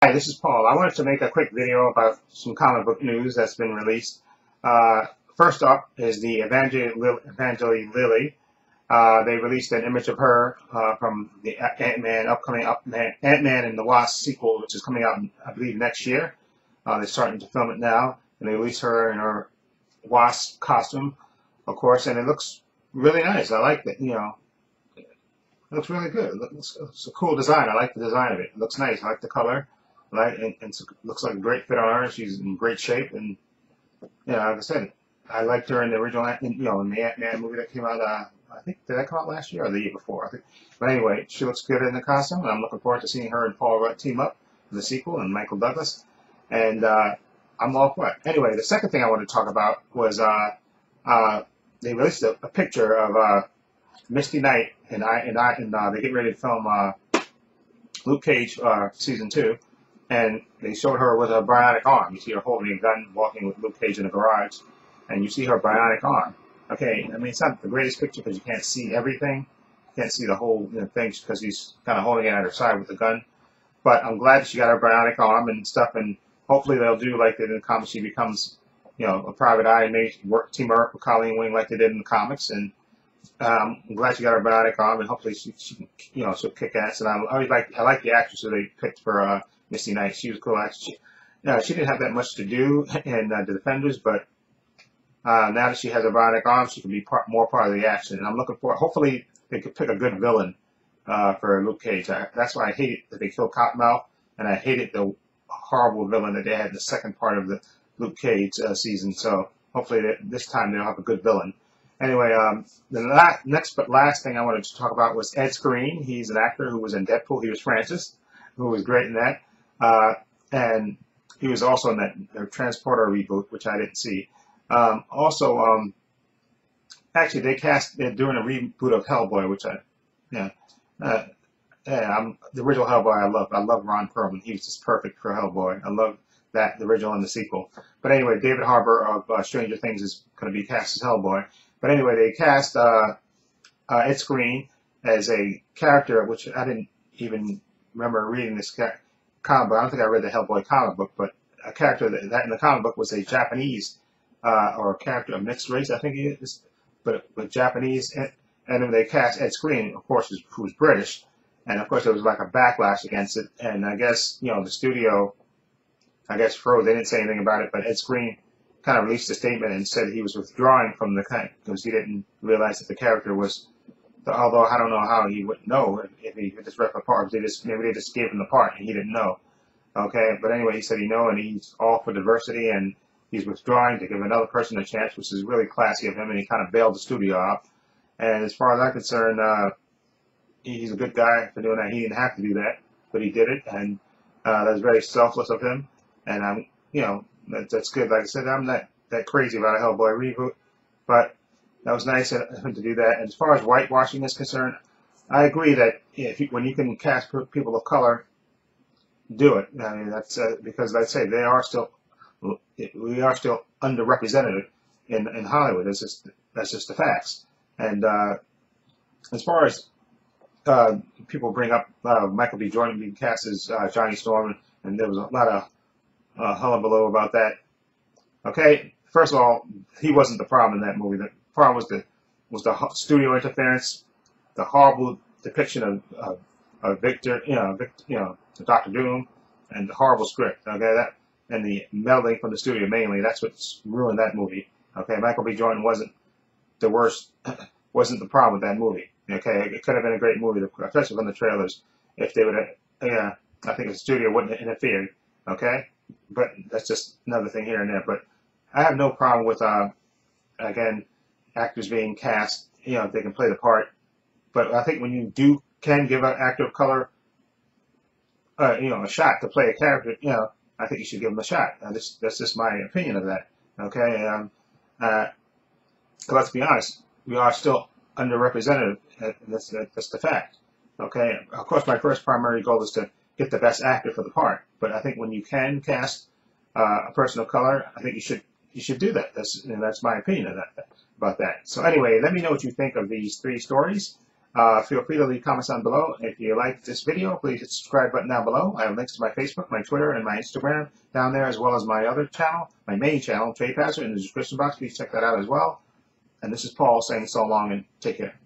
Hi, this is Paul. I wanted to make a quick video about some comic book news that's been released. First up is the Evangeline Lilly. They released an image of her from the upcoming Ant-Man and the Wasp sequel, which is coming out, I believe, next year. They're starting to film it now, and they released her in her Wasp costume, of course, and it looks really nice. I like it. It looks really good. It's a cool design. I like the design of it. It looks nice. I like the color. Right, and it looks like a great fit on her. She's in great shape, and like I said, I liked her in the original, in the Ant-Man movie that came out. I think did that come out last year or the year before? I think. But anyway, she looks good in the costume, and I'm looking forward to seeing her and Paul Rudd team up in the sequel, and Michael Douglas, and I'm all for it. Anyway, the second thing I wanted to talk about was they released a picture of Misty Knight, and they get ready to film Luke Cage season 2. And they showed her with a bionic arm. You see her holding a gun, walking with Luke Cage in the garage, and you see her bionic arm. Okay, I mean, it's not the greatest picture because you can't see everything. You can't see the whole thing because he's kind of holding it at her side with the gun. But I'm glad she got her bionic arm and stuff, and hopefully they'll do like they did in the comics. She becomes, a private eye and maybe team up with Colleen Wing like they did in the comics. And I'm glad she got her bionic arm, and hopefully she she'll kick ass. And I like the actress who they picked for Misty Knight. She was cool. She didn't have that much to do in the Defenders, but now that she has a bionic arm, she can be more part of the action. And I'm looking for. Hopefully, they could pick a good villain for Luke Cage. That's why I hated that they killed Cottonmouth, and I hated the horrible villain that they had in the second part of the Luke Cage season. So hopefully this time they'll have a good villain. Anyway, the next but last thing I wanted to talk about was Ed Skrien. He's an actor who was in Deadpool. He was Francis, who was great in that. And he was also in that Transporter reboot, which I didn't see. Actually, they're doing a reboot of Hellboy, which the original Hellboy I love Ron Perlman. He was just perfect for Hellboy. I love that, the original and the sequel. But anyway, David Harbour of Stranger Things is going to be cast as Hellboy. But anyway, they cast Ed Skrien as a character, which I didn't even remember reading this comic book. I don't think I read the Hellboy comic book, but a character that in the comic book was a Japanese or a character of mixed race, I think he is, but Japanese. And then they cast Ed Skrien, of course, who's British, and of course there was like a backlash against it. And I guess the studio, froze. They didn't say anything about it, but Ed Skrien kind of released a statement and said he was withdrawing from the kind because he didn't realize that the character was. Although I don't know how he would know if he just read the part. Maybe they just gave him the part and he didn't know. Okay, but anyway, he said he knew, and he's all for diversity, and he's withdrawing to give another person a chance, which is really classy of him, and he kind of bailed the studio out. And as far as I'm concerned, he's a good guy for doing that. He didn't have to do that, but he did it, and that was very selfless of him. And that's good. Like I said, I'm not that crazy about a Hellboy reboot, but that was nice of him to do that. And as far as whitewashing is concerned, I agree that when you can cast people of color, do it. I mean, that's because, like I say, we are still underrepresented in Hollywood. That's just the facts. And as far as people bring up Michael B. Jordan being cast as Johnny Storm, and there was a lot of hullabaloo about that. Okay, first of all, he wasn't the problem in that movie. The problem was the studio interference, the horrible depiction of Victor, Dr. Doom, and the horrible script. Okay, and the meddling from the studio mainly. That's what ruined that movie. Okay, Michael B. Jordan wasn't the worst, wasn't the problem with that movie. Okay, it could have been a great movie, especially from the trailers, if they would have. I think the studio wouldn't have interfered. Okay, but that's just another thing here and there. But I have no problem with again, actors being cast, if they can play the part. But I think when you can give an actor of color, a shot to play a character, I think you should give him a shot. That's just my opinion of that. Okay, let's be honest, we are still underrepresented. That's the fact. Okay, of course, my first primary goal is to get the best actor for the part. But I think when you can cast a person of color, I think you should do that. That's my opinion of about that. So anyway, let me know what you think of these 3 stories. Feel free to leave comments down below. If you like this video, please hit the subscribe button down below. I have links to my Facebook, my Twitter, and my Instagram down there, as well as my other channel, my main channel, Trade Passer, in the description box. Please check that out as well. And this is Paul saying so long and take care.